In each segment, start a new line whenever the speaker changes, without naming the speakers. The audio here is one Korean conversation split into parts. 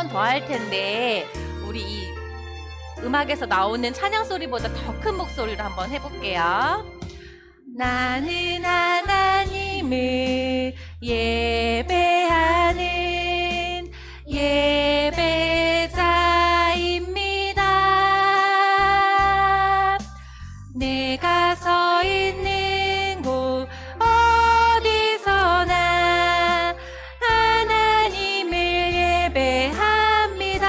더 할 텐데 우리 이 음악에서 나오는 찬양 소리보다 더 큰 목소리로 한번 해볼게요. 나는 하나님을 예배하는 예배자입니다. 내가 서 있는 곳 어디서나 하나님을 예배합니다.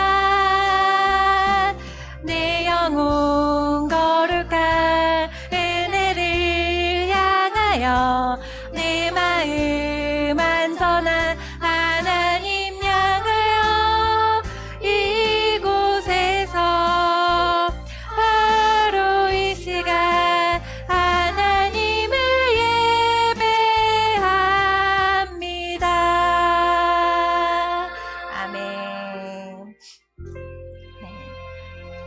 내 영혼 거룩한 은혜를 향하여 내 마음 안전한 하나님 향하여 이곳에서 바로 이 시간 하나님을 예배합니다. 아멘. 네.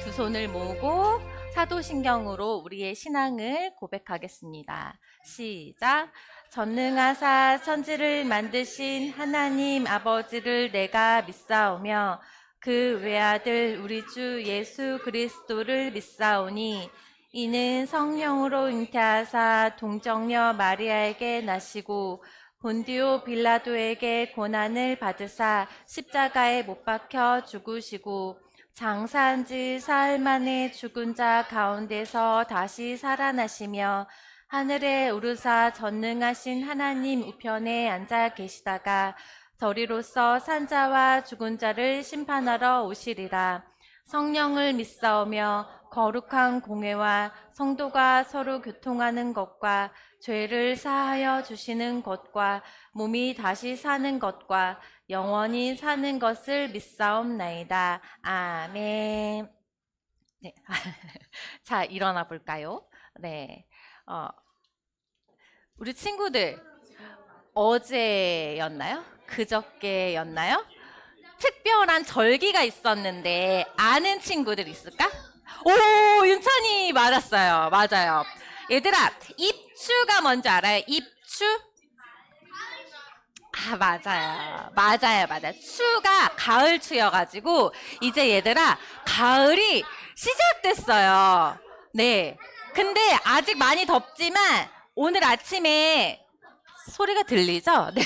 두 손을 모으고 사도신경으로 우리의 신앙을 고백하겠습니다. 시작. 전능하사 천지를 만드신 하나님 아버지를 내가 믿사오며 그 외아들 우리 주 예수 그리스도를 믿사오니 이는 성령으로 잉태하사 동정녀 마리아에게 나시고 본디오 빌라도에게 고난을 받으사 십자가에 못 박혀 죽으시고 장사한 지 사흘 만에 죽은 자 가운데서 다시 살아나시며 하늘에 오르사 전능하신 하나님 우편에 앉아 계시다가 저리로서 산자와 죽은 자를 심판하러 오시리라. 성령을 믿사오며 거룩한 공회와 성도가 서로 교통하는 것과 죄를 사하여 주시는 것과 몸이 다시 사는 것과 영원히 사는 것을 믿사옵나이다. 아멘. 네. 자, 일어나 볼까요? 네. 우리 친구들 어제였나요? 그저께였나요? 특별한 절기가 있었는데 아는 친구들 있을까? 오, 윤찬이 맞았어요. 맞아요. 얘들아, 입추가 뭔지 알아요? 입추? 맞아요. 추가 가을 추여가지고 이제 얘들아 가을이 시작됐어요. 네. 근데 아직 많이 덥지만 오늘 아침에 소리가 들리죠? 네.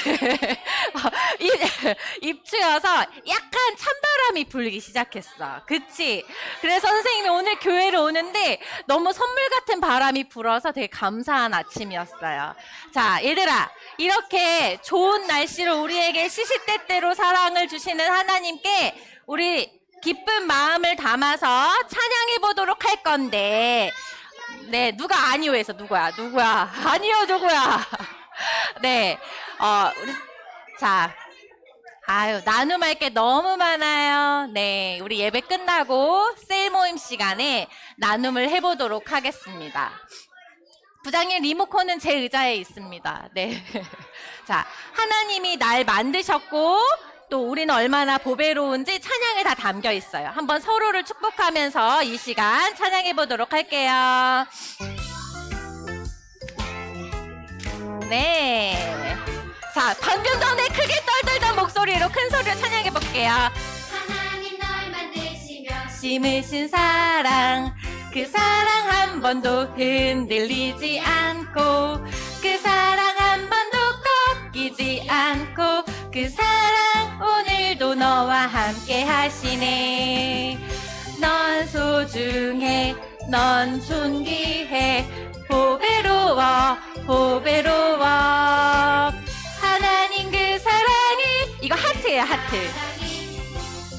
입추여서 약간 찬바람이 불기 시작했어. 그치? 그래서 선생님이 오늘 교회를 오는데 너무 선물 같은 바람이 불어서 되게 감사한 아침이었어요. 자, 얘들아, 이렇게 좋은 날씨로 우리에게 시시때때로 사랑을 주시는 하나님께 우리 기쁜 마음을 담아서 찬양해 보도록 할 건데, 네, 누가 아니요 해서 누구야? 아니요, 누구야? 네, 자, 나눔할 게 너무 많아요. 네, 우리 예배 끝나고 셀 모임 시간에 나눔을 해보도록 하겠습니다. 부장님 리모컨은 제 의자에 있습니다. 네. 자, 하나님이 날 만드셨고 또 우리는 얼마나 보배로운지 찬양에 다 담겨 있어요. 한번 서로를 축복하면서 이 시간 찬양해 보도록 할게요. 네. 자, 방금 전에 크게 떨들던 목소리로 큰 소리로 찬양해 볼게요.
하나님 널 만드시며
심으신 사랑, 그 사랑 한 번도 흔들리지 않고, 그 사랑 한 번도 꺾이지 않고, 그 사랑 오늘도 너와 함께 하시네. 넌 소중해, 넌 존귀해, 보배로워, 보배로워. 하나님 그 사랑이, 이거 하트예요, 하트.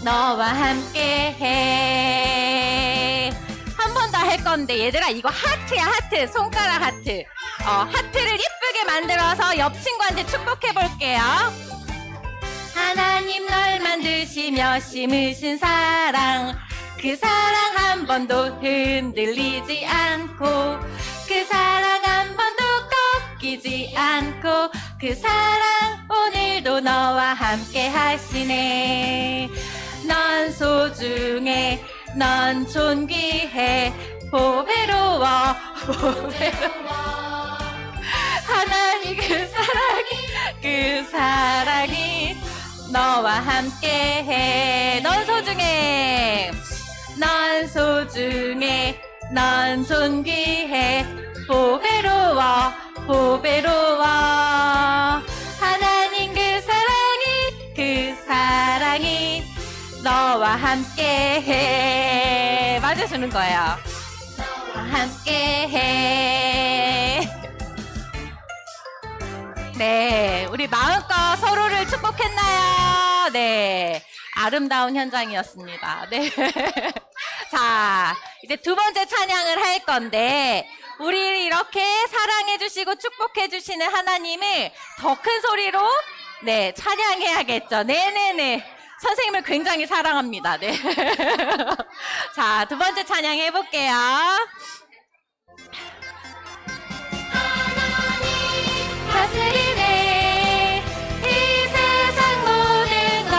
너와 함께 해. 한 번 더 할 건데 얘들아, 이거 하트야, 하트. 손가락 하트. 하트를 이쁘게 만들어서 옆 친구한테 축복해 볼게요. 하나님 널 만드시며 심으신 사랑, 그 사랑 한 번도 흔들리지 않고, 그 사랑 한 번도 꺾이지 않고, 그 사랑 오늘도 너와 함께 하시네. 넌 소중해, 넌 존귀해, 보배로워, 보배로워. 하나님 그 사랑이 너와 함께해. 넌 소중해. 넌 소중해. 넌 존귀해. 보배로워. 보배로워. 하나님 그 사랑이 너와 함께해. 맞아주는 거예요. 너와 함께해. 네, 우리 마음껏 서로를 축복했나요? 네, 아름다운 현장이었습니다. 네. 자, 이제 두 번째 찬양을 할 건데, 우리를 이렇게 사랑해주시고 축복해주시는 하나님을 더 큰 소리로, 네, 찬양해야겠죠. 네네네. 선생님을 굉장히 사랑합니다. 네. 자, 두 번째 찬양 해볼게요. 다스리네 이 세상 모든 것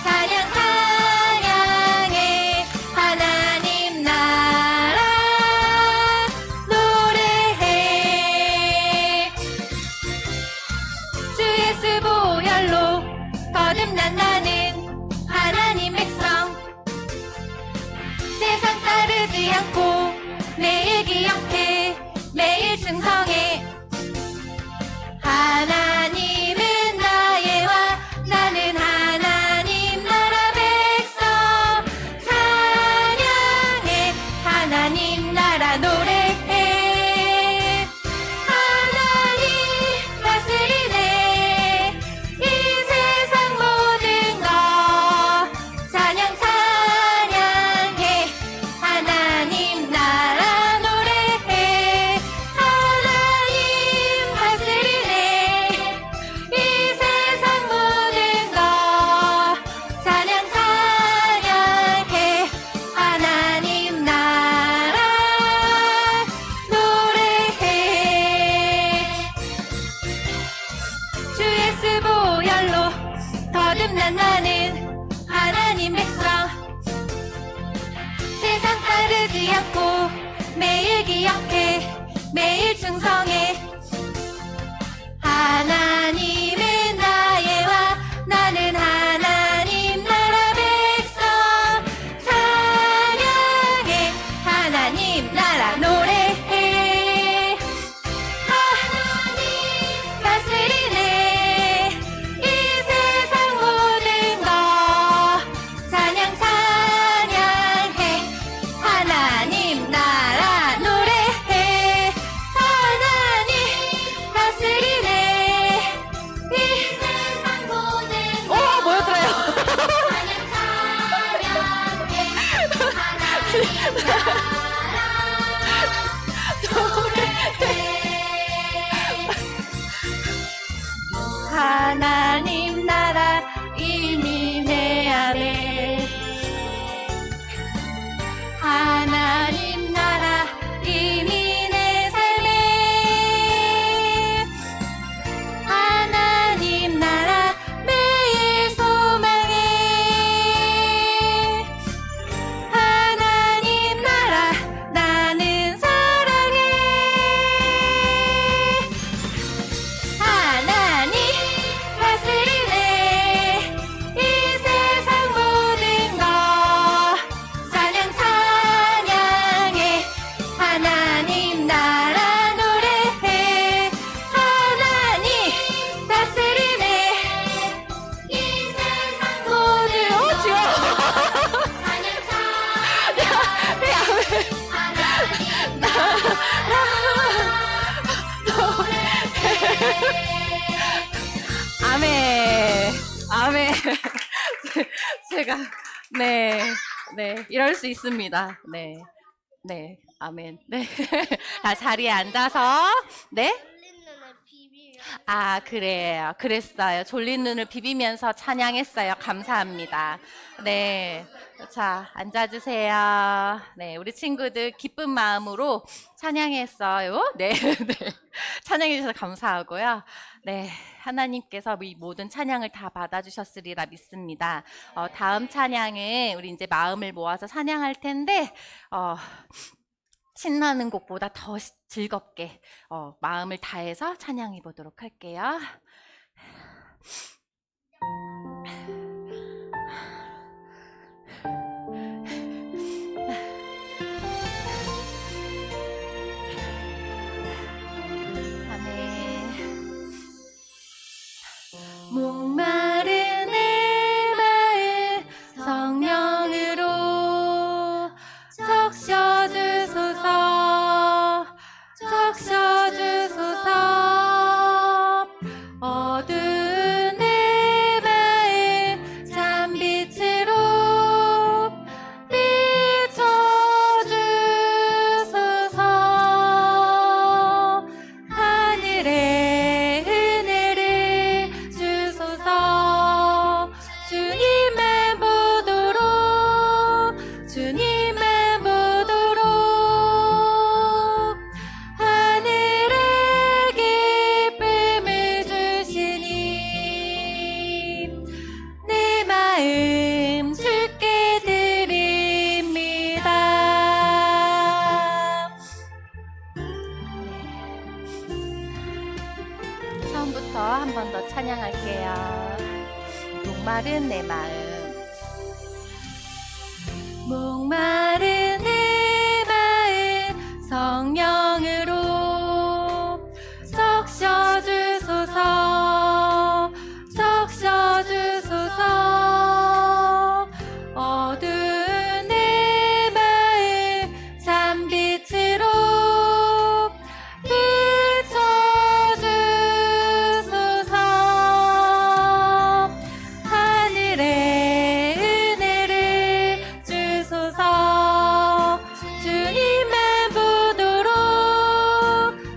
찬양 찬양해 하나님 나라 노래해 주 예수 보혈로 거듭난 나는 하나님 백성 세상 따르지 않고 매일 기억해 매일 충성해 하나님은 나의 와 나는 하나님 나라 백성 찬양해 하나님 나라 노래해 하나님 다스리네 이 세상 모든 것 찬양 찬양해 하나님 나라 노래해 하나님 다스리네 이 세상 모든 것 찬양 찬양해 하나님 나라 노래해 주 예수 보혈로 거듭난 나는 하나님 백성 세상 따르지 않고 매일 기억해 매일 충성해 하나님은 나의 와 나는 하나님 나라 백성 찬양해 하나님 나라 노래해 하나님 다스리네 이 세상 모든 것 찬양 찬양해 하나님 나라 노래해 하나님 다스리네 이 세상 모든 것 모여들어요 찬양 찬양해 하나님 하나님 나라 이미 내 안에 하나님 나라 이미 내 삶에 하나님 나라 매일 소망해 하나님 나라 나는 사랑해 하나님 다스리네 이 세상 모든 것 찬양 찬양해 하나님 나라 노래해 하나님 다스리네 이 세상 모든 지워 찬양 찬양해 하나님 아멘. 아멘. 제가 이럴 수 있습니다. 네. 네. 아멘. 네. 자, 자리에 앉아서 네.
졸린 눈을 비비며
아, 그래요. 그랬어요. 졸린 눈을 비비면서 찬양했어요. 감사합니다. 네. 자, 앉아주세요. 네. 우리 친구들 기쁜 마음으로 찬양했어요. 네. 네. 찬양해주셔서 감사하고요. 네. 하나님께서 이 모든 찬양을 다 받아주셨으리라 믿습니다. 다음 찬양은 우리 이제 마음을 모아서 찬양할 텐데, 신나는 곡보다 더 즐겁게 마음을 다해서 찬양해 보도록 할게요. 부터 한 번 더 찬양할게요. 목마른 내 마음. 목마른 내 마음 성령으로 적셔주소서. 적셔주소서. 어두운 내 마음 참빛으로 비춰주소서. 하늘의 은혜를 주소서. 주님만 보도록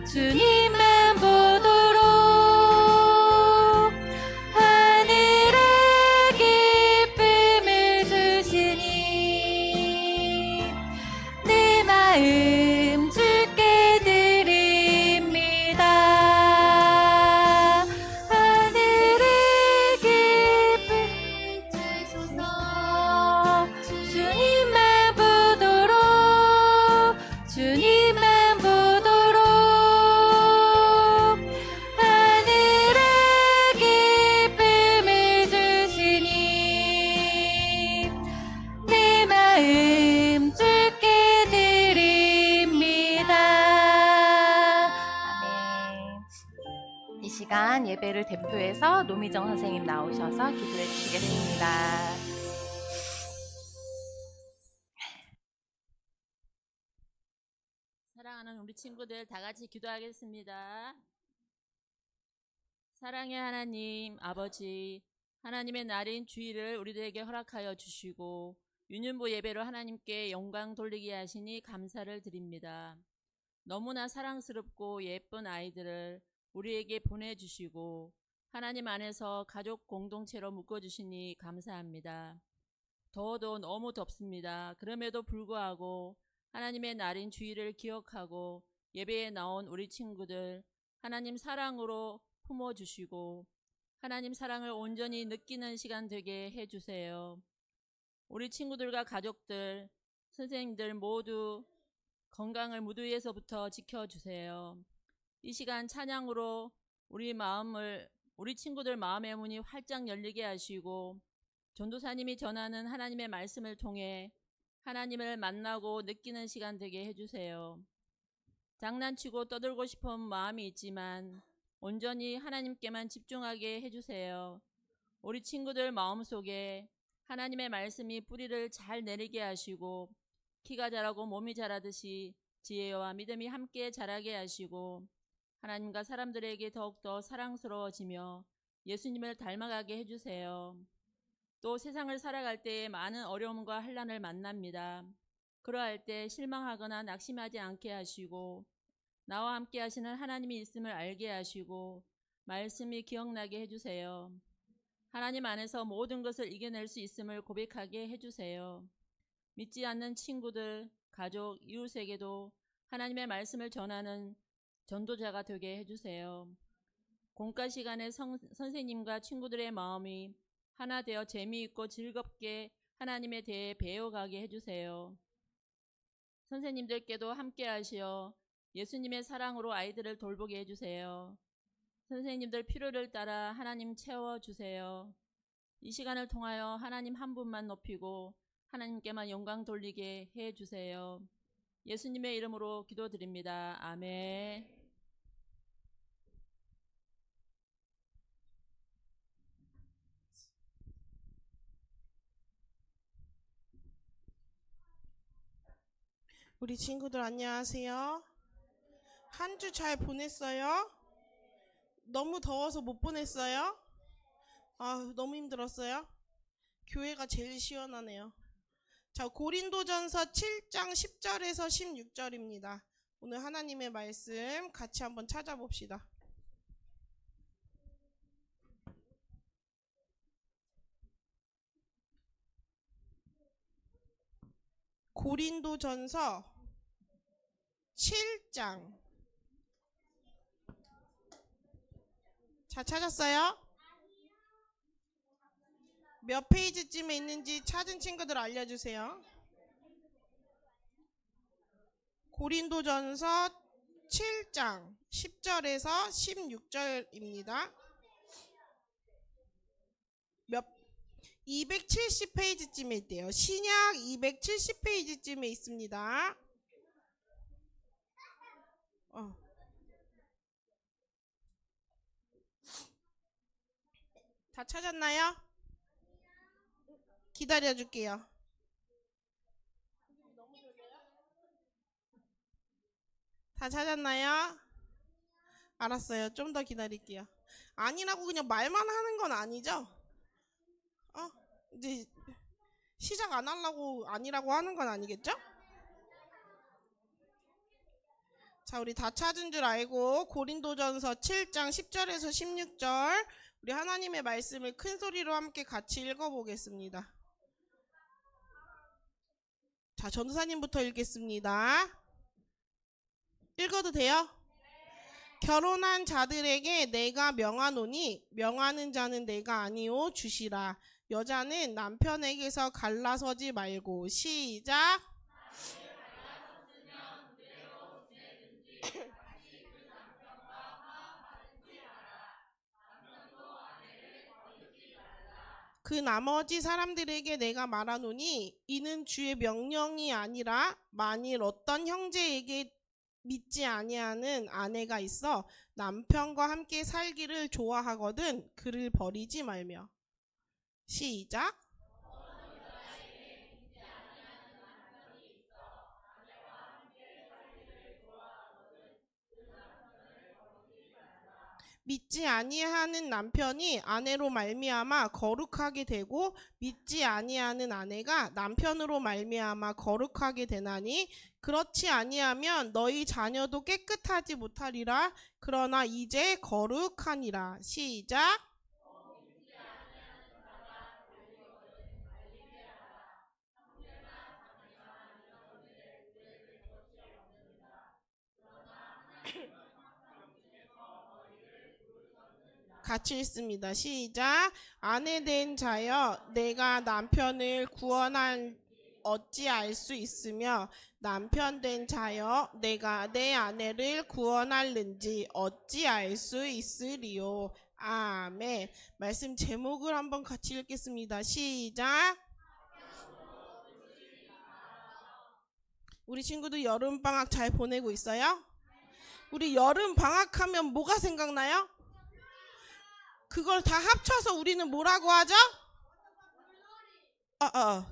주님만 보도록 하늘의 기쁨을 주시니 내 마음 주께 드립니다. 하늘의 기쁨을 주소서. 주님만 보도록 주님만 보도록 하늘의 기쁨을 주시니 내 마음 주께 드립니다. 아멘. 이 시간 예배를 대표해서 노미정 선생님 나오셔서 기도해 주시겠습니다.
사랑하는 우리 친구들 다 같이 기도하겠습니다. 사랑의 하나님 아버지, 하나님의 날인 주일을 우리들에게 허락하여 주시고 유년부 예배로 하나님께 영광 돌리게 하시니 감사를 드립니다. 너무나 사랑스럽고 예쁜 아이들을 우리에게 보내주시고 하나님 안에서 가족 공동체로 묶어주시니 감사합니다. 더워도 너무 덥습니다. 그럼에도 불구하고 하나님의 날인 주일을 기억하고 예배에 나온 우리 친구들 하나님 사랑으로 품어주시고 하나님 사랑을 온전히 느끼는 시간 되게 해주세요. 우리 친구들과 가족들, 선생님들 모두 건강을 무두에서부터 지켜주세요. 이 시간 찬양으로 우리 친구들 마음의 문이 활짝 열리게 하시고 전도사님이 전하는 하나님의 말씀을 통해 하나님을 만나고 느끼는 시간 되게 해주세요. 장난치고 떠들고 싶은 마음이 있지만 온전히 하나님께만 집중하게 해주세요. 우리 친구들 마음속에 하나님의 말씀이 뿌리를 잘 내리게 하시고 키가 자라고 몸이 자라듯이 지혜와 믿음이 함께 자라게 하시고 하나님과 사람들에게 더욱더 사랑스러워지며 예수님을 닮아가게 해주세요. 또 세상을 살아갈 때에 많은 어려움과 환난을 만납니다. 그러할 때 실망하거나 낙심하지 않게 하시고 나와 함께 하시는 하나님이 있음을 알게 하시고 말씀이 기억나게 해주세요. 하나님 안에서 모든 것을 이겨낼 수 있음을 고백하게 해주세요. 믿지 않는 친구들, 가족, 이웃에게도 하나님의 말씀을 전하는 전도자가 되게 해주세요. 공과 시간에 선생님과 친구들의 마음이 하나 되어 재미있고 즐겁게 하나님에 대해 배워가게 해주세요. 선생님들께도 함께 하시어 예수님의 사랑으로 아이들을 돌보게 해주세요. 선생님들 필요를 따라 하나님 채워주세요. 이 시간을 통하여 하나님 한 분만 높이고 하나님께만 영광 돌리게 해주세요. 예수님의 이름으로 기도드립니다. 아멘.
우리 친구들 안녕하세요. 한 주 잘 보냈어요? 너무 더워서 못 보냈어요? 아, 너무 힘들었어요? 교회가 제일 시원하네요. 자, 고린도전서 7장 10절에서 16절입니다. 오늘 하나님의 말씀 같이 한번 찾아봅시다. 고린도전서 7장. 자, 찾았어요? 몇 페이지쯤에 있는지 찾은 친구들 알려주세요. 고린도전서 7장 7장 10절에서 16절입니다. 270페이지쯤에 있대요. 신약 270페이지쯤에 있습니다. 다 찾았나요? 기다려줄게요. 다 찾았나요? 알았어요. 좀 더 기다릴게요. 아니라고 그냥 말만 하는 건 아니죠? 이제 시작 안 하려고 아니라고 하는 건 아니겠죠? 자, 우리 다 찾은 줄 알고 고린도전서 7장 10절에서 16절 우리 하나님의 말씀을 큰 소리로 함께 같이 읽어보겠습니다. 자, 전도사님부터 읽겠습니다. 읽어도 돼요? 결혼한 자들에게 내가 명하노니 명하는 자는 내가 아니오 주시라. 여자는 남편에게서 갈라서지 말고. 시작. 그 나머지 사람들에게 내가 말하노니 이는 주의 명령이 아니라 만일 어떤 형제에게 믿지 아니하는 아내가 있어 남편과 함께 살기를 좋아하거든 그를 버리지 말며. 시작. 믿지 아니하는 남편이 아내로 말미암아 거룩하게 되고 믿지 아니하는 아내가 남편으로 말미암아 거룩하게 되나니 그렇지 아니하면 너희 자녀도 깨끗하지 못하리라. 그러나 이제 거룩하니라. 시작. 같이 읽습니다. 시작. 아내 된 자여 내가 남편을 구원할 어찌알 수 있으며 남편 된 자여 내가 내 아내를 구원할는지 어찌알 수 있으리요. 아멘. 말씀 제목을 한번 같이 읽겠습니다. 시작. 우리 친구들 여름방학 잘 보내고 있어요? 우리 여름방학하면 뭐가 생각나요? 그걸 다 합쳐서 우리는 뭐라고 하죠?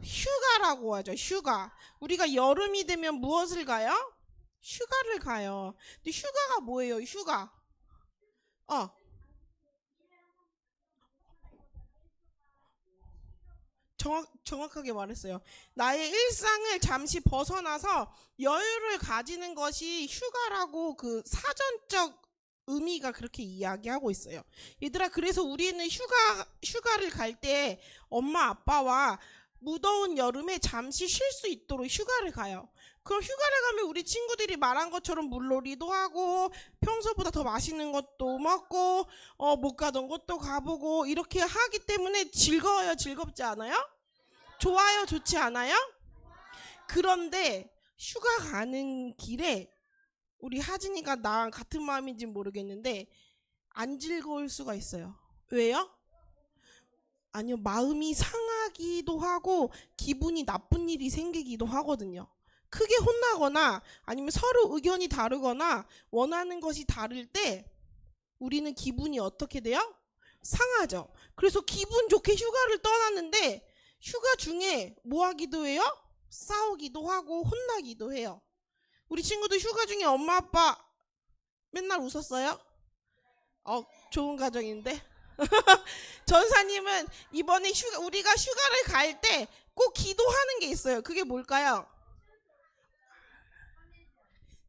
휴가라고 하죠. 휴가. 우리가 여름이 되면 무엇을 가요? 휴가를 가요. 근데 휴가가 뭐예요? 휴가. 정확하게 말했어요. 나의 일상을 잠시 벗어나서 여유를 가지는 것이 휴가라고 그 사전적 의미가 그렇게 이야기하고 있어요. 얘들아, 그래서 우리는 휴가를 갈 때 엄마 아빠와 무더운 여름에 잠시 쉴 수 있도록 휴가를 가요. 그럼 휴가를 가면 우리 친구들이 말한 것처럼 물놀이도 하고 평소보다 더 맛있는 것도 먹고 못 가던 곳도 가보고 이렇게 하기 때문에 즐거워요? 즐겁지 않아요? 좋아요? 좋지 않아요? 그런데 휴가 가는 길에 우리 하진이가 나랑 같은 마음인지 모르겠는데 안 즐거울 수가 있어요. 왜요? 아니요, 마음이 상하기도 하고 기분이 나쁜 일이 생기기도 하거든요. 크게 혼나거나 아니면 서로 의견이 다르거나 원하는 것이 다를 때 우리는 기분이 어떻게 돼요? 상하죠. 그래서 기분 좋게 휴가를 떠났는데 휴가 중에 뭐 하기도 해요? 싸우기도 하고 혼나기도 해요. 우리 친구들 휴가 중에 엄마 아빠 맨날 웃었어요? 좋은 가정인데. 전사님은 이번에 우리가 휴가를 갈 때 꼭 기도하는 게 있어요. 그게 뭘까요?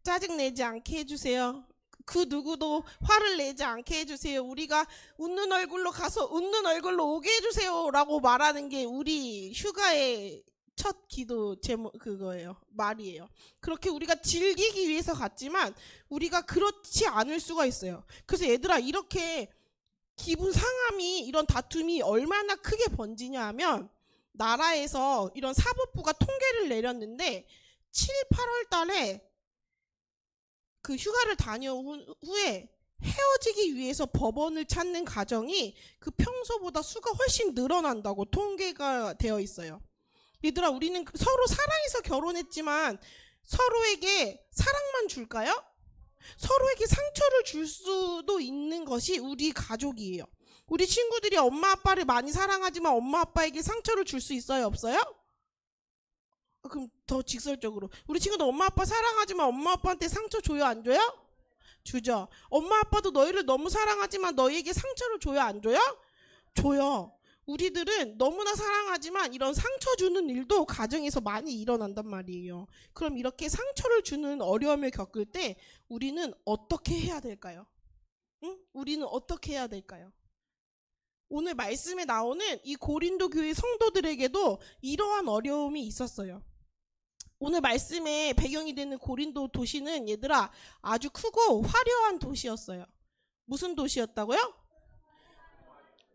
짜증내지 않게 해주세요. 그 누구도 화를 내지 않게 해주세요. 우리가 웃는 얼굴로 가서 웃는 얼굴로 오게 해주세요 라고 말하는 게 우리 휴가의 첫 기도 제목 그거예요. 말이에요. 그렇게 우리가 즐기기 위해서 갔지만 우리가 그렇지 않을 수가 있어요. 그래서 얘들아, 이렇게 기분 상함이 이런 다툼이 얼마나 크게 번지냐 하면 나라에서 이런 사법부가 통계를 내렸는데 7, 8월 달에 그 휴가를 다녀온 후에 헤어지기 위해서 법원을 찾는 가정이 그 평소보다 수가 훨씬 늘어난다고 통계가 되어 있어요. 얘들아, 우리는 서로 사랑해서 결혼했지만 서로에게 사랑만 줄까요? 서로에게 상처를 줄 수도 있는 것이 우리 가족이에요. 우리 친구들이 엄마 아빠를 많이 사랑하지만 엄마 아빠에게 상처를 줄 수 있어요, 없어요? 그럼 더 직설적으로 우리 친구도 엄마 아빠 사랑하지만 엄마 아빠한테 상처 줘요, 안 줘요? 주죠. 엄마 아빠도 너희를 너무 사랑하지만 너희에게 상처를 줘요, 안 줘요? 줘요. 우리들은 너무나 사랑하지만 이런 상처 주는 일도 가정에서 많이 일어난단 말이에요. 그럼 이렇게 상처를 주는 어려움을 겪을 때 우리는 어떻게 해야 될까요? 응? 우리는 어떻게 해야 될까요? 오늘 말씀에 나오는 이 고린도 교회 성도들에게도 이러한 어려움이 있었어요. 오늘 말씀의 배경이 되는 고린도 도시는 얘들아 아주 크고 화려한 도시였어요. 무슨 도시였다고요?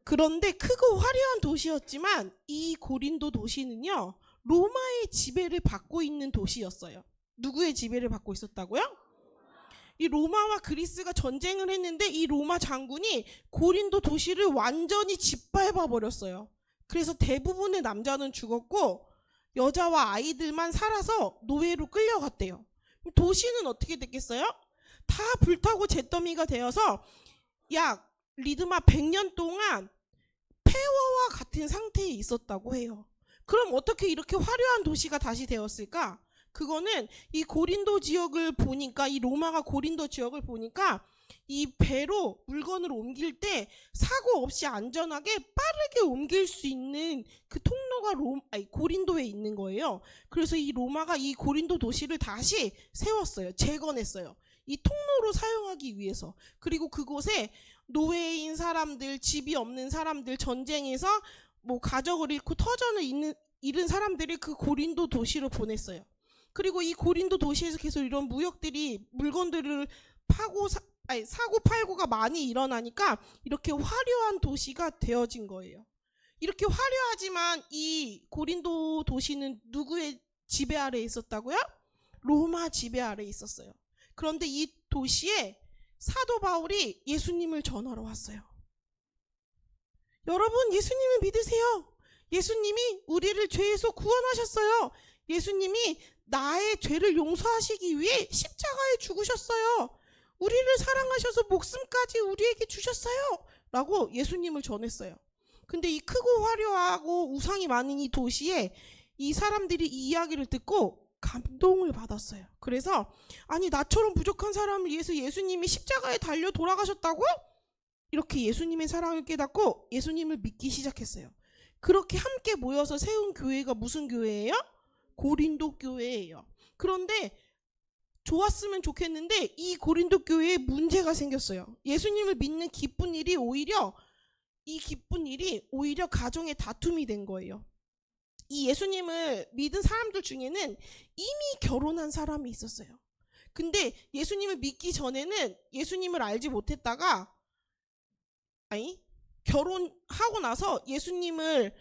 그런데 크고 화려한 도시였지만 이 고린도 도시는요, 로마의 지배를 받고 있는 도시였어요. 누구의 지배를 받고 있었다고요? 이 로마와 그리스가 전쟁을 했는데 이 로마 장군이 고린도 도시를 완전히 짓밟아 버렸어요. 그래서 대부분의 남자는 죽었고 여자와 아이들만 살아서 노예로 끌려갔대요. 도시는 어떻게 됐겠어요? 다 불타고 잿더미가 되어서 약 리드마 100년 동안 폐허와 같은 상태에 있었다고 해요. 그럼 어떻게 이렇게 화려한 도시가 다시 되었을까? 그거는 이 고린도 지역을 보니까, 이 로마가 고린도 지역을 보니까 이 배로 물건을 옮길 때 사고 없이 안전하게 빠르게 옮길 수 있는 그 통로가 고린도에 있는 거예요. 그래서 이 로마가 이 고린도 도시를 다시 세웠어요. 재건했어요. 이 통로로 사용하기 위해서. 그리고 그곳에 노예인 사람들, 집이 없는 사람들, 전쟁에서 뭐 가족을 잃고 터전을 잃은 사람들이 그 고린도 도시로 보냈어요. 그리고 이 고린도 도시에서 계속 이런 무역들이 물건들을 사고 팔고가 많이 일어나니까 이렇게 화려한 도시가 되어진 거예요. 이렇게 화려하지만 이 고린도 도시는 누구의 지배 아래에 있었다고요? 로마 지배 아래에 있었어요. 그런데 이 도시에 사도 바울이 예수님을 전하러 왔어요. 여러분, 예수님을 믿으세요. 예수님이 우리를 죄에서 구원하셨어요. 예수님이 나의 죄를 용서하시기 위해 십자가에 죽으셨어요. 우리를 사랑하셔서 목숨까지 우리에게 주셨어요. 라고 예수님을 전했어요. 근데 이 크고 화려하고 우상이 많은 이 도시에 이 사람들이 이 이야기를 듣고 감동을 받았어요. 그래서 아니, 나처럼 부족한 사람을 위해서 예수님이 십자가에 달려 돌아가셨다고? 이렇게 예수님의 사랑을 깨닫고 예수님을 믿기 시작했어요. 그렇게 함께 모여서 세운 교회가 무슨 교회예요? 고린도 교회예요. 그런데 좋았으면 좋겠는데 이 고린도 교회에 문제가 생겼어요. 예수님을 믿는 기쁜 일이 오히려 가정의 다툼이 된 거예요. 이 예수님을 믿은 사람들 중에는 이미 결혼한 사람이 있었어요. 근데 예수님을 믿기 전에는 예수님을 알지 못했다가 결혼하고 나서 예수님을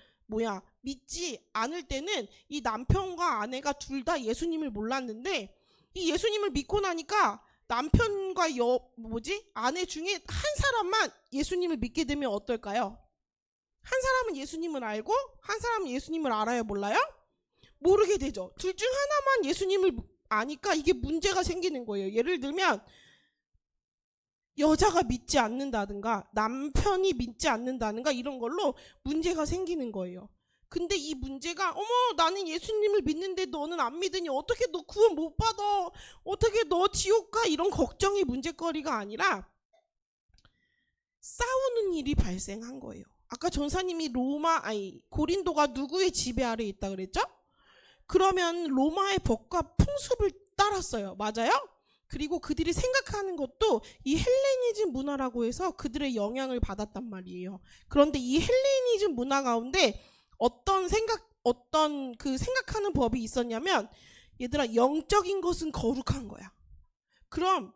믿지 않을 때는 이 남편과 아내가 둘 다 예수님을 몰랐는데 이 예수님을 믿고 나니까 남편과 아내 중에 한 사람만 예수님을 믿게 되면 어떨까요? 한 사람은 예수님을 알고 한 사람은 예수님을 알아요, 몰라요? 모르게 되죠. 둘 중 하나만 예수님을 아니까 이게 문제가 생기는 거예요. 예를 들면 여자가 믿지 않는다든가 남편이 믿지 않는다든가 이런 걸로 문제가 생기는 거예요. 근데 이 문제가 나는 예수님을 믿는데 너는 안 믿으니 어떻게 너 구원 못 받아? 어떻게 너 지옥 가? 이런 걱정이 문제거리가 아니라 싸우는 일이 발생한 거예요. 아까 전사님이 고린도가 누구의 지배 아래에 있다 그랬죠? 그러면 로마의 법과 풍습을 따랐어요. 맞아요? 그리고 그들이 생각하는 것도 이 헬레니즘 문화라고 해서 그들의 영향을 받았단 말이에요. 그런데 이 헬레니즘 문화 가운데 어떤 생각하는 법이 있었냐면, 얘들아, 영적인 것은 거룩한 거야. 그럼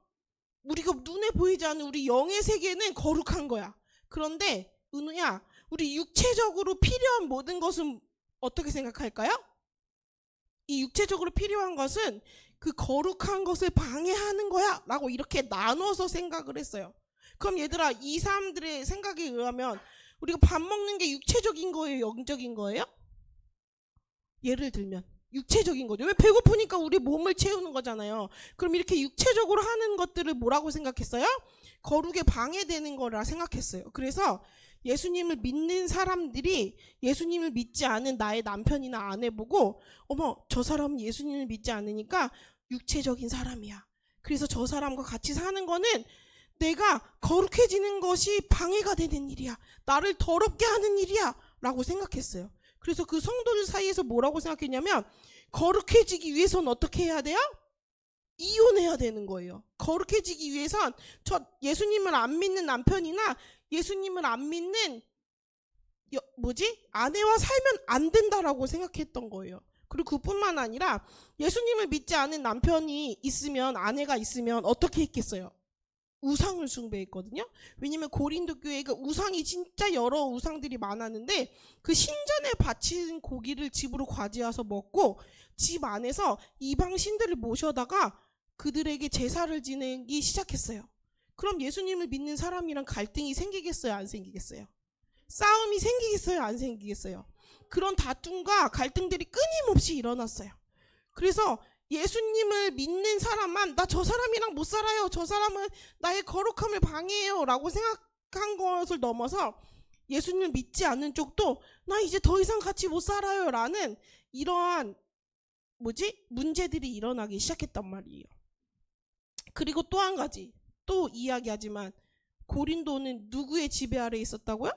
우리가 눈에 보이지 않는 우리 영의 세계는 거룩한 거야. 그런데 은우야, 우리 육체적으로 필요한 모든 것은 어떻게 생각할까요? 이 육체적으로 필요한 것은 그 거룩한 것을 방해하는 거야 라고 이렇게 나눠서 생각을 했어요. 그럼 얘들아, 이 사람들의 생각에 의하면 우리가 밥 먹는 게 육체적인 거예요, 영적인 거예요? 예를 들면 육체적인 거죠. 왜? 배고프니까 우리 몸을 채우는 거잖아요. 그럼 이렇게 육체적으로 하는 것들을 뭐라고 생각했어요? 거룩에 방해되는 거라 생각했어요. 그래서 예수님을 믿는 사람들이 예수님을 믿지 않은 나의 남편이나 아내 보고, 어머, 저 사람은 예수님을 믿지 않으니까 육체적인 사람이야. 그래서 저 사람과 같이 사는 거는 내가 거룩해지는 것이 방해가 되는 일이야. 나를 더럽게 하는 일이야 라고 생각했어요. 그래서 그 성도들 사이에서 뭐라고 생각했냐면, 거룩해지기 위해서는 어떻게 해야 돼요? 이혼해야 되는 거예요. 거룩해지기 위해선 저 예수님을 안 믿는 남편이나 예수님을 안 믿는 아내와 살면 안 된다라고 생각했던 거예요. 그리고 그뿐만 아니라 예수님을 믿지 않은 남편이 있으면, 아내가 있으면 어떻게 했겠어요? 우상을 숭배했거든요. 왜냐면 고린도 교회가 우상이 진짜 여러 우상들이 많았는데 그 신전에 바친 고기를 집으로 가져와서 먹고 집 안에서 이방 신들을 모셔다가 그들에게 제사를 지내기 시작했어요. 그럼 예수님을 믿는 사람이랑 갈등이 생기겠어요, 안 생기겠어요? 싸움이 생기겠어요, 안 생기겠어요? 그런 다툼과 갈등들이 끊임없이 일어났어요. 그래서 예수님을 믿는 사람만 나 저 사람이랑 못 살아요, 저 사람은 나의 거룩함을 방해해요 라고 생각한 것을 넘어서 예수님을 믿지 않는 쪽도 나 이제 더 이상 같이 못 살아요 라는 이러한 문제들이 일어나기 시작했단 말이에요. 그리고 또 한 가지 또 이야기하지만, 고린도는 누구의 지배 아래 있었다고요?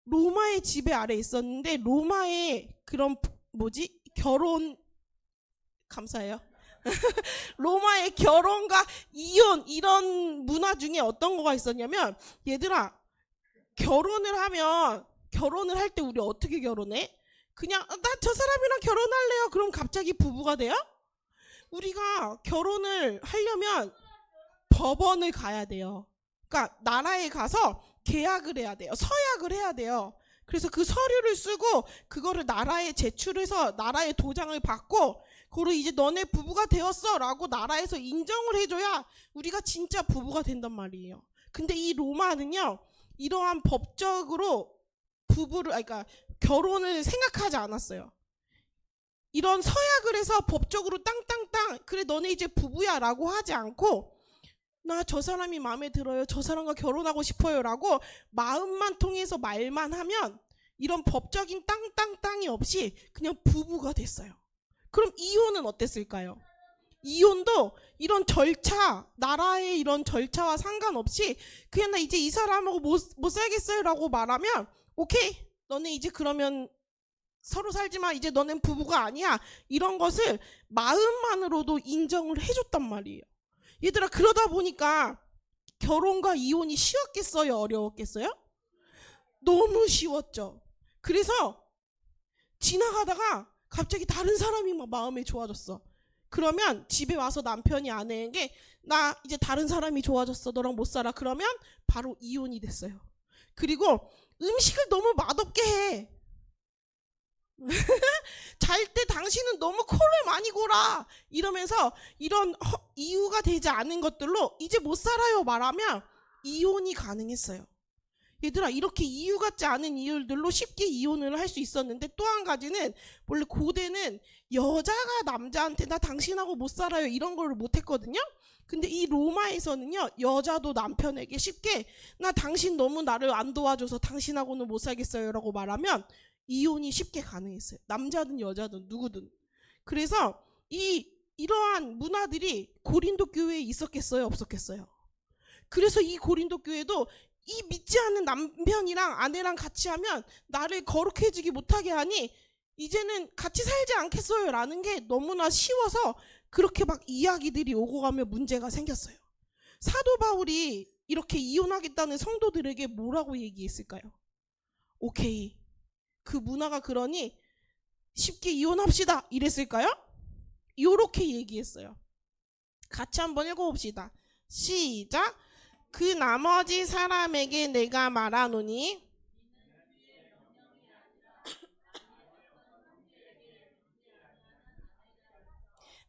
로마의 지배 아래 있었는데, 로마의 그런 결혼, 감사해요. 로마의 결혼과 이혼 이런 문화 중에 어떤 거가 있었냐면, 얘들아, 결혼을 할 때 우리 어떻게 결혼해? 그냥 나 저 사람이랑 결혼할래요. 그럼 갑자기 부부가 돼요? 우리가 결혼을 하려면 법원을 가야 돼요. 그러니까 나라에 가서 계약을 해야 돼요. 서약을 해야 돼요. 그래서 그 서류를 쓰고 그거를 나라에 제출해서 나라의 도장을 받고, 그리고 이제 너네 부부가 되었어 라고 나라에서 인정을 해줘야 우리가 진짜 부부가 된단 말이에요. 근데 이 로마는요, 이러한 법적으로 그러니까 결혼을 생각하지 않았어요. 이런 서약을 해서 법적으로 땅땅땅 그래 너네 이제 부부야 라고 하지 않고, 나 저 사람이 마음에 들어요, 저 사람과 결혼하고 싶어요 라고 마음만 통해서 말만 하면 이런 법적인 땅땅땅이 없이 그냥 부부가 됐어요. 그럼 이혼은 어땠을까요? 이혼도 이런 절차, 나라의 이런 절차와 상관없이 그냥 나 이제 이 사람하고 못 살겠어요 라고 말하면 오케이, 너네 이제 그러면 서로 살지마, 이제 너넨 부부가 아니야, 이런 것을 마음만으로도 인정을 해줬단 말이에요. 얘들아, 그러다 보니까 결혼과 이혼이 쉬웠겠어요, 어려웠겠어요? 너무 쉬웠죠. 그래서 지나가다가 갑자기 다른 사람이 막 마음이 좋아졌어. 그러면 집에 와서 남편이 아내에게 나 이제 다른 사람이 좋아졌어, 너랑 못 살아. 그러면 바로 이혼이 됐어요. 그리고 음식을 너무 맛없게 해. 잘 때 당신은 너무 코를 많이 골아 이러면서 이런 이유가 되지 않은 것들로 이제 못 살아요 말하면 이혼이 가능했어요. 얘들아, 이렇게 이유 같지 않은 이유들로 쉽게 이혼을 할 수 있었는데, 또 한 가지는 원래 고대는 여자가 남자한테 나 당신하고 못 살아요 이런 걸 못 했거든요. 근데 이 로마에서는요, 여자도 남편에게 쉽게 나 당신 너무 나를 안 도와줘서 당신하고는 못 살겠어요 라고 말하면 이혼이 쉽게 가능했어요. 남자든 여자든 누구든. 그래서 이러한 문화들이 고린도 교회에 있었겠어요, 없었겠어요? 그래서 이 고린도 교회도 이 믿지 않는 남편이랑 아내랑 같이 하면 나를 거룩해지기 못하게 하니 이제는 같이 살지 않겠어요 라는 게 너무나 쉬워서 그렇게 막 이야기들이 오고 가며 문제가 생겼어요. 사도 바울이 이렇게 이혼하겠다는 성도들에게 뭐라고 얘기했을까요? 오케이, 그 문화가 그러니 쉽게 이혼합시다 이랬을까요? 요렇게 얘기했어요. 같이 한번 읽어봅시다. 시작. 그 나머지 사람에게 내가 말하노니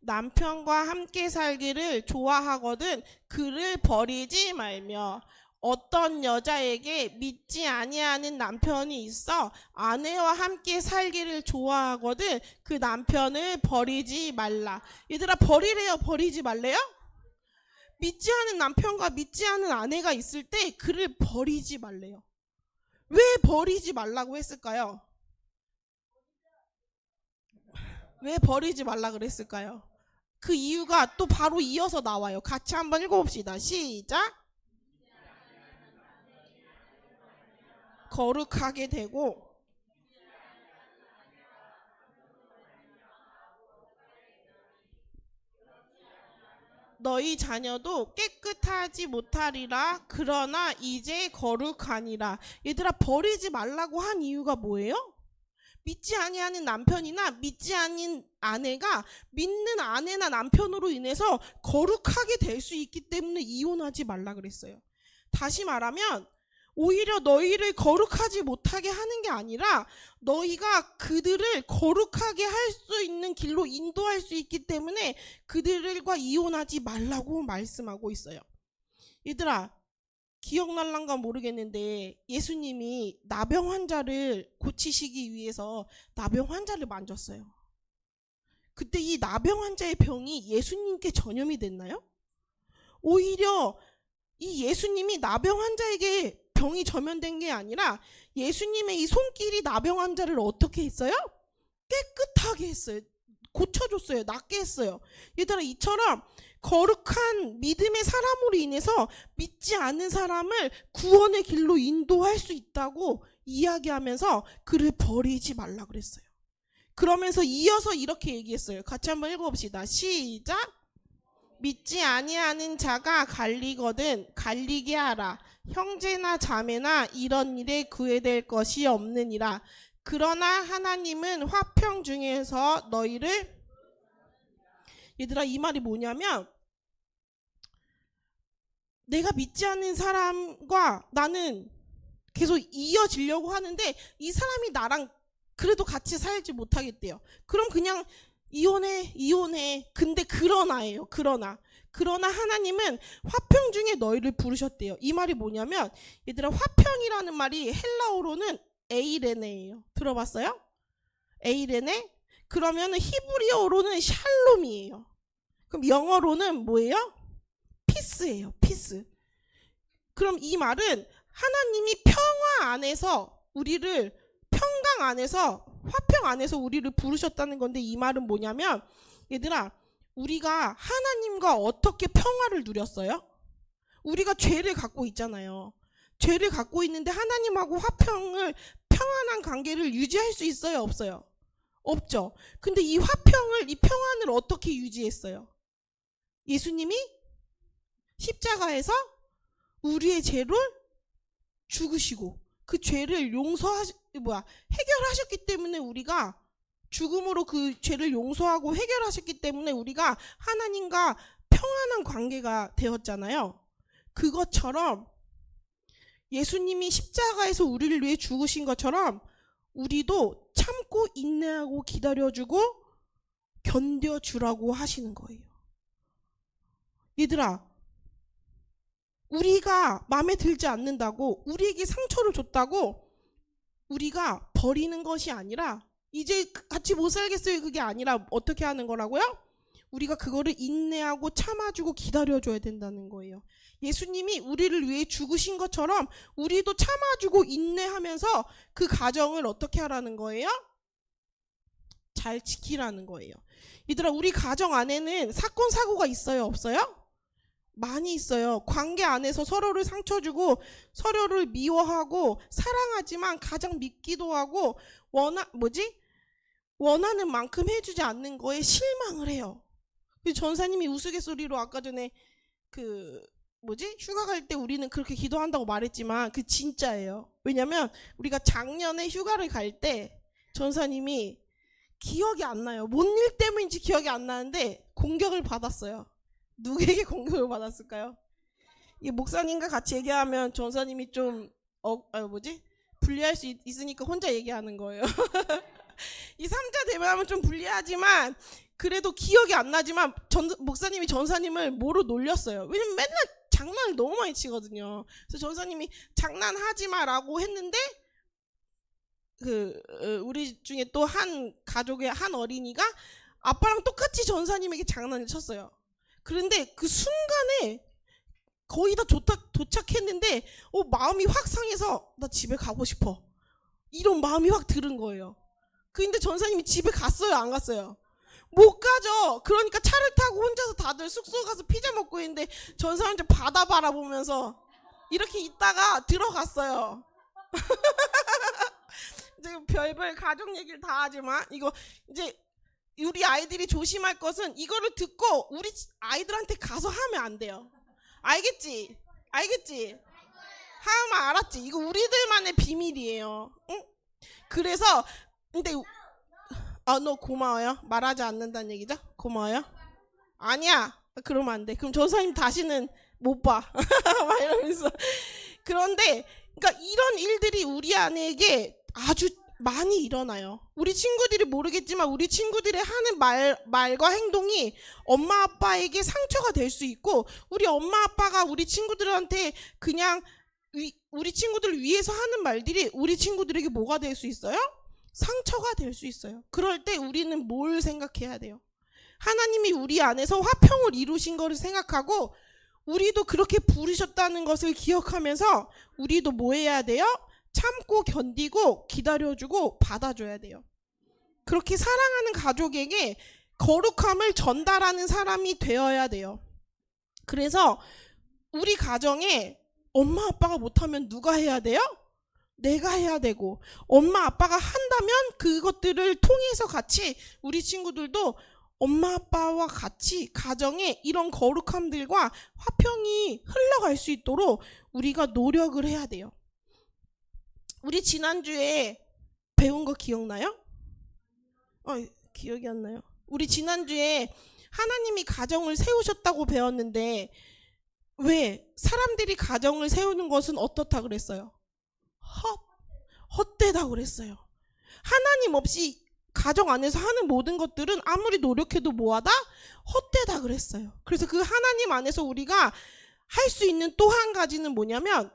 남편과 함께 살기를 좋아하거든 그를 버리지 말며 어떤 여자에게 믿지 아니하는 남편이 있어 아내와 함께 살기를 좋아하거든 그 남편을 버리지 말라. 얘들아, 버리래요, 버리지 말래요? 믿지 않은 남편과 믿지 않은 아내가 있을 때 그를 버리지 말래요. 왜 버리지 말라고 했을까요? 왜 버리지 말라 그랬을까요? 그 이유가 또 바로 이어서 나와요. 같이 한번 읽어봅시다. 시작. 거룩하게 되고 너희 자녀도 깨끗하지 못하리라. 그러나 이제 거룩하니라. 얘들아, 버리지 말라고 한 이유가 뭐예요? 믿지 아니하는 남편이나 믿지 않는 아내가 믿는 아내나 남편으로 인해서 거룩하게 될 수 있기 때문에 이혼하지 말라 그랬어요. 다시 말하면 오히려 너희를 거룩하지 못하게 하는 게 아니라 너희가 그들을 거룩하게 할 수 있는 길로 인도할 수 있기 때문에 그들과 이혼하지 말라고 말씀하고 있어요. 얘들아, 기억날란가 모르겠는데 예수님이 나병 환자를 고치시기 위해서 나병 환자를 만졌어요. 그때 이 나병 환자의 병이 예수님께 전염이 됐나요? 오히려 이 예수님이 나병 환자에게 병이 전염된 게 아니라 예수님의 이 손길이 나병 환자를 어떻게 했어요? 깨끗하게 했어요. 고쳐줬어요. 낫게 했어요. 얘들아, 이처럼 거룩한 믿음의 사람으로 인해서 믿지 않는 사람을 구원의 길로 인도할 수 있다고 이야기하면서 그를 버리지 말라 그랬어요. 그러면서 이어서 이렇게 얘기했어요. 같이 한번 읽어봅시다. 시작. 믿지 아니하는 자가 갈리거든 갈리게 하라. 형제나 자매나 이런 일에 구애될 것이 없느니라. 그러나 하나님은 화평 중에서 너희를 얘들아, 이 말이 뭐냐면 내가 믿지 않는 사람과 나는 계속 이어지려고 하는데 이 사람이 나랑 그래도 같이 살지 못하겠대요. 그럼 그냥 이혼해. 근데 그러나예요. 그러나 하나님은 화평 중에 너희를 부르셨대요. 이 말이 뭐냐면 얘들아, 화평이라는 말이 헬라어로는 에이레네예요. 들어봤어요? 에이레네? 그러면 히브리어로는 샬롬이에요. 그럼 영어로는 뭐예요? 피스예요. 피스. 그럼 이 말은 하나님이 평화 안에서 우리를 평강 안에서 화평 안에서 우리를 부르셨다는 건데 이 말은 뭐냐면 얘들아, 우리가 하나님과 어떻게 평화를 누렸어요? 우리가 죄를 갖고 있잖아요. 죄를 갖고 있는데 하나님하고 평안한 관계를 유지할 수 있어요? 없어요? 없죠. 근데 이 평안을 어떻게 유지했어요? 예수님이 십자가에서 우리의 죄를 죽으시고 그 죄를 해결하셨기 때문에 우리가 죽음으로 그 죄를 용서하고 해결하셨기 때문에 우리가 하나님과 평안한 관계가 되었잖아요. 그것처럼 예수님이 십자가에서 우리를 위해 죽으신 것처럼 우리도 참고 인내하고 기다려주고 견뎌주라고 하시는 거예요. 얘들아, 우리가 마음에 들지 않는다고 우리에게 상처를 줬다고 우리가 버리는 것이 아니라 이제 같이 못 살겠어요 그게 아니라 어떻게 하는 거라고요? 우리가 그거를 인내하고 참아주고 기다려줘야 된다는 거예요. 예수님이 우리를 위해 죽으신 것처럼 우리도 참아주고 인내하면서 그 가정을 어떻게 하라는 거예요? 잘 지키라는 거예요. 얘들아, 우리 가정 안에는 사건 사고가 있어요? 없어요? 많이 있어요. 관계 안에서 서로를 상처 주고 서로를 미워하고 사랑하지만 가장 믿기도 하고 원하는 만큼 해주지 않는 거에 실망을 해요. 전사님이 우스갯소리로 아까 전에 휴가 갈 때 우리는 그렇게 기도한다고 말했지만 그 진짜예요. 왜냐면 우리가 작년에 휴가를 갈 때 전사님이 기억이 안 나요. 뭔 일 때문인지 기억이 안 나는데 공격을 받았어요. 누구에게 공격을 받았을까요? 이 목사님과 같이 얘기하면 전사님이 좀 불리할 수 있으니까 혼자 얘기하는 거예요. 이 3자 대면하면 좀 불리하지만 그래도 기억이 안 나지만 목사님이 전사님을 뭐로 놀렸어요. 왜냐면 맨날 장난을 너무 많이 치거든요. 그래서 전사님이 장난하지 마라고 했는데 우리 중에 또 한 가족의 한 어린이가 아빠랑 똑같이 전사님에게 장난을 쳤어요. 그런데 그 순간에 거의 다 도착했는데 마음이 확 상해서 나 집에 가고 싶어. 이런 마음이 확 들은 거예요. 근데 전사님이 집에 갔어요? 안 갔어요? 못 가죠. 그러니까 차를 타고 혼자서 다들 숙소 가서 피자 먹고 있는데 전사님 바다 바라보면서 이렇게 있다가 들어갔어요. 이제 별별 가족 얘기를 다 하지만 이거 이제 우리 아이들이 조심할 것은 이거를 듣고 우리 아이들한테 가서 하면 안 돼요. 알겠지? 알겠지? 하면 알았지? 이거 우리들만의 비밀이에요. 응? 그래서 근데 너 고마워요. 말하지 않는다는 얘기죠? 고마워요. 아니야. 그러면 안 돼. 그럼 전사님 다시는 못 봐. 막 이러면서. 그런데 그러니까 이런 일들이 우리 아내에게 아주 많이 일어나요. 우리 친구들이 모르겠지만 우리 친구들이 하는 말과 행동이 엄마 아빠에게 상처가 될 수 있고 우리 엄마 아빠가 우리 친구들한테 그냥 우리 친구들을 위해서 하는 말들이 우리 친구들에게 뭐가 될 수 있어요? 상처가 될 수 있어요. 그럴 때 우리는 뭘 생각해야 돼요? 하나님이 우리 안에서 화평을 이루신 것을 생각하고 우리도 그렇게 부르셨다는 것을 기억하면서 우리도 뭐 해야 돼요? 참고 견디고 기다려주고 받아줘야 돼요. 그렇게 사랑하는 가족에게 거룩함을 전달하는 사람이 되어야 돼요. 그래서 우리 가정에 엄마 아빠가 못하면 누가 해야 돼요? 내가 해야 되고 엄마 아빠가 한다면 그것들을 통해서 같이 우리 친구들도 엄마 아빠와 같이 가정에 이런 거룩함들과 화평이 흘러갈 수 있도록 우리가 노력을 해야 돼요. 우리 지난주에 배운 거 기억나요? 기억이 안 나요. 우리 지난주에 하나님이 가정을 세우셨다고 배웠는데 왜 사람들이 가정을 세우는 것은 어떻다 그랬어요? 헛되다 그랬어요. 하나님 없이 가정 안에서 하는 모든 것들은 아무리 노력해도 뭐하다? 헛되다 그랬어요. 그래서 그 하나님 안에서 우리가 할 수 있는 또 한 가지는 뭐냐면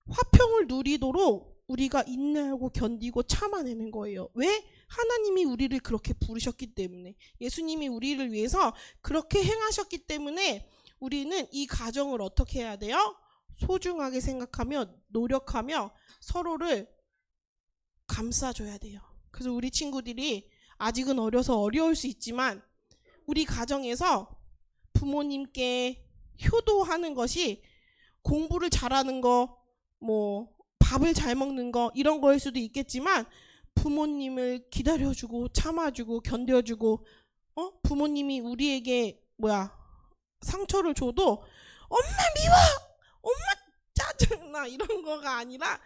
화평을 누리도록 우리가 인내하고 견디고 참아내는 거예요. 왜? 하나님이 우리를 그렇게 부르셨기 때문에, 예수님이 우리를 위해서 그렇게 행하셨기 때문에 우리는 이 가정을 어떻게 해야 돼요? 소중하게 생각하며 노력하며 서로를 감싸줘야 돼요. 그래서 우리 친구들이 아직은 어려서 어려울 수 있지만 우리 가정에서 부모님께 효도하는 것이 공부를 잘하는 거, 밥을 잘 먹는 거 이런 거일 수도 있겠지만 부모님을 기다려주고 참아주고 견뎌주고 부모님이 우리에게 상처를 줘도 엄마 미워! 엄마 짜증나! 이런 거가 아니라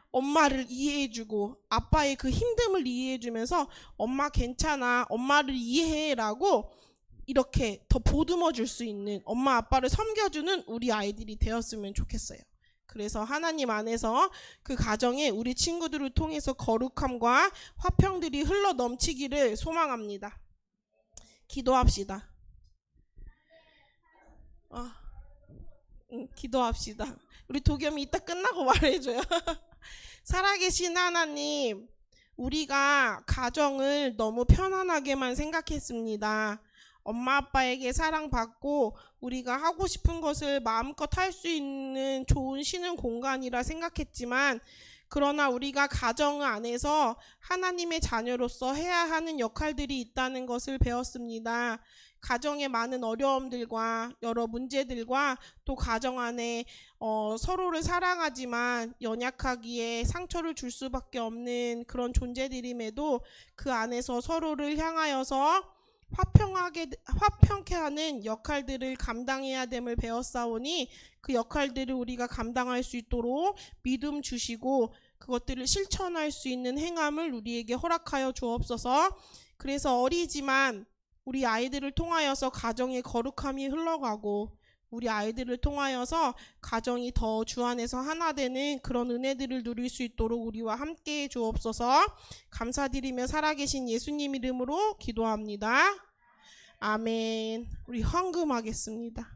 엄마를 이해해주고 아빠의 그 힘듦을 이해해주면서 엄마 괜찮아, 엄마를 이해해라고 이렇게 더 보듬어 줄 수 있는 엄마 아빠를 섬겨주는 우리 아이들이 되었으면 좋겠어요. 그래서 하나님 안에서 그 가정에 우리 친구들을 통해서 거룩함과 화평들이 흘러 넘치기를 소망합니다. 기도합시다. 기도합시다. 우리 도겸이 이따 끝나고 말해줘요. 살아계신 하나님, 우리가 가정을 너무 편안하게만 생각했습니다. 엄마 아빠에게 사랑받고 우리가 하고 싶은 것을 마음껏 할 수 있는 좋은 쉬는 공간이라 생각했지만 그러나 우리가 가정 안에서 하나님의 자녀로서 해야 하는 역할들이 있다는 것을 배웠습니다. 가정의 많은 어려움들과 여러 문제들과 또 가정 안에 서로를 사랑하지만 연약하기에 상처를 줄 수밖에 없는 그런 존재들임에도 그 안에서 서로를 향하여서 화평케 하는 역할들을 감당해야 됨을 배웠사오니 그 역할들을 우리가 감당할 수 있도록 믿음 주시고 그것들을 실천할 수 있는 행함을 우리에게 허락하여 주옵소서. 그래서 어리지만 우리 아이들을 통하여서 가정의 거룩함이 흘러가고 우리 아이들을 통하여서 가정이 더 주 안에서 하나 되는 그런 은혜들을 누릴 수 있도록 우리와 함께해 주옵소서. 감사드리며 살아계신 예수님 이름으로 기도합니다. 아멘. 우리 헌금하겠습니다.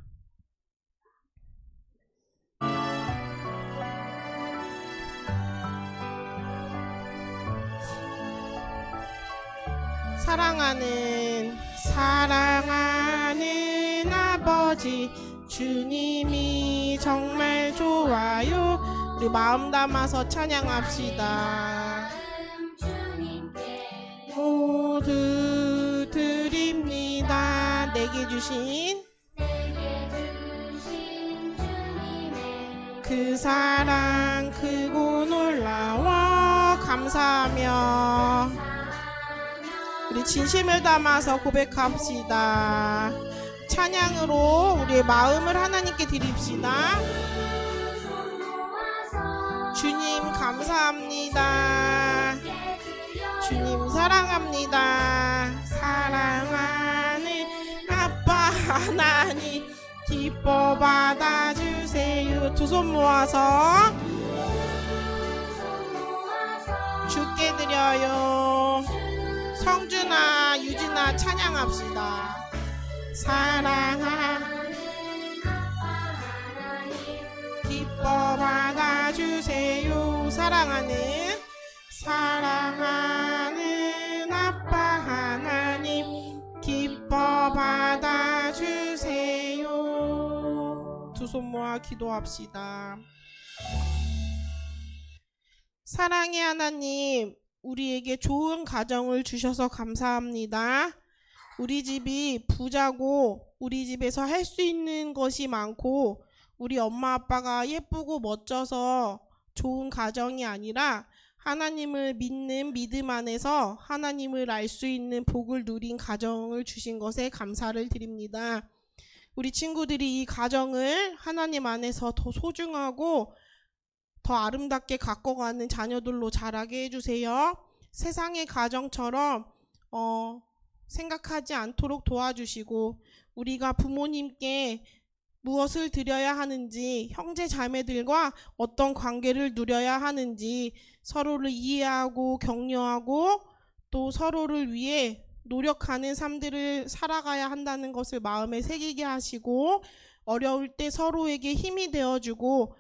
사랑하는 아버지, 주님이 정말 좋아요. 우리 마음 담아서 찬양합시다. 모두 드립니다. 내게 주신 그 사랑 크고 놀라워 감사하며 우리 진심을 담아서 고백합시다. 찬양으로 우리의 마음을 하나님께 드립시다. 주님 감사합니다. 주님 사랑합니다. 사랑하는 아빠 하나님 기뻐 받아주세요. 두 손 모아서 주께 드려요. 성준아, 유진아 찬양합시다. 사랑하는 기뻐 받아주세요. 사랑하는 아빠 하나님 기뻐 받아주세요. 두 손 모아 기도합시다. 사랑의 하나님, 우리에게 좋은 가정을 주셔서 감사합니다. 우리 집이 부자고 우리 집에서 할 수 있는 것이 많고 우리 엄마 아빠가 예쁘고 멋져서 좋은 가정이 아니라 하나님을 믿는 믿음 안에서 하나님을 알 수 있는 복을 누린 가정을 주신 것에 감사를 드립니다. 우리 친구들이 이 가정을 하나님 안에서 더 소중하고 더 아름답게 가꿔가는 자녀들로 자라게 해주세요. 세상의 가정처럼 생각하지 않도록 도와주시고 우리가 부모님께 무엇을 드려야 하는지, 형제 자매들과 어떤 관계를 누려야 하는지 서로를 이해하고 격려하고 또 서로를 위해 노력하는 삶들을 살아가야 한다는 것을 마음에 새기게 하시고 어려울 때 서로에게 힘이 되어주고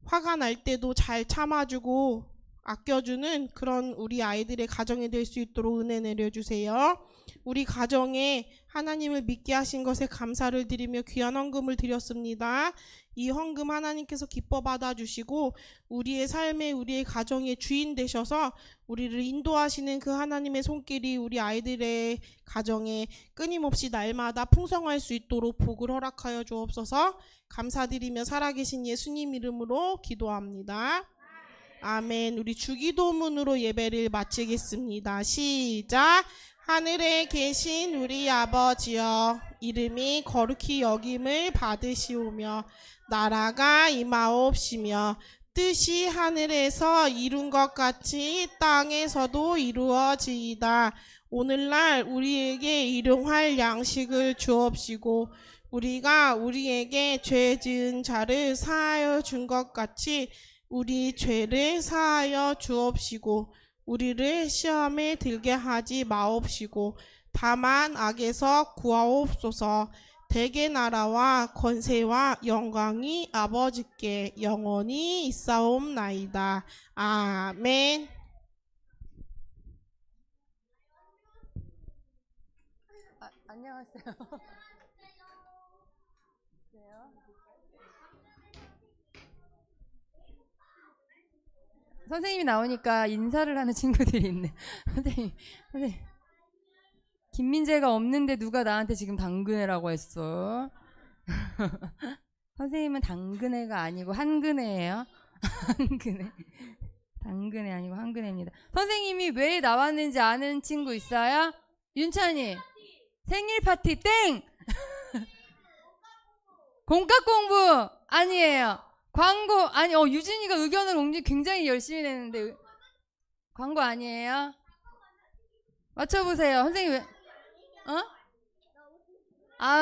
화가 날 때도 잘 참아주고 아껴주는 그런 우리 아이들의 가정이 될 수 있도록 은혜 내려주세요. 우리 가정에 하나님을 믿게 하신 것에 감사를 드리며 귀한 헌금을 드렸습니다. 이 헌금 하나님께서 기뻐 받아주시고 우리의 삶에 우리의 가정의 주인 되셔서 우리를 인도하시는 그 하나님의 손길이 우리 아이들의 가정에 끊임없이 날마다 풍성할 수 있도록 복을 허락하여 주옵소서. 감사드리며 살아계신 예수님 이름으로 기도합니다. 아멘. 우리 주기도문으로 예배를 마치겠습니다. 시작. 하늘에 계신 우리 아버지여, 이름이 거룩히 여김을 받으시오며 나라가 임하옵시며 뜻이 하늘에서 이룬 것 같이 땅에서도 이루어지이다. 오늘날 우리에게 일용할 양식을 주옵시고 우리가 우리에게 죄 지은 자를 사하여 준 것 같이 우리 죄를 사하여 주옵시고 우리를 시험에 들게 하지 마옵시고 다만 악에서 구하옵소서. 대개 나라와 권세와 영광이 아버지께 영원히 있사옵나이다. 아멘.
안녕하세요. 선생님이 나오니까 인사를 하는 친구들이 있네. 선생님. 김민재가 없는데 누가 나한테 지금 당근애라고 했어? 선생님은 당근애가 아니고 한근애예요. 한근애. 당근애 아니고 한근애입니다. 선생님이 왜 나왔는지 아는 친구 있어요? 윤찬이. 생일 파티 땡! 공과 공부 아니에요. 광고 아니 유진이가 의견을 굉장히 열심히 냈는데 광고 아니에요? 맞춰보세요. 선생님 왜?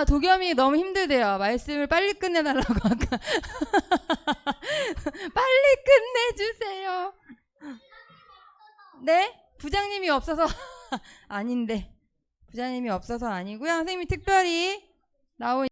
도겸이 너무 힘들대요. 말씀을 빨리 끝내달라고 아까. 빨리 끝내주세요. 네? 부장님이 없어서 아닌데
부자님이 없어서 아니고요. 선생님이 특별히 나온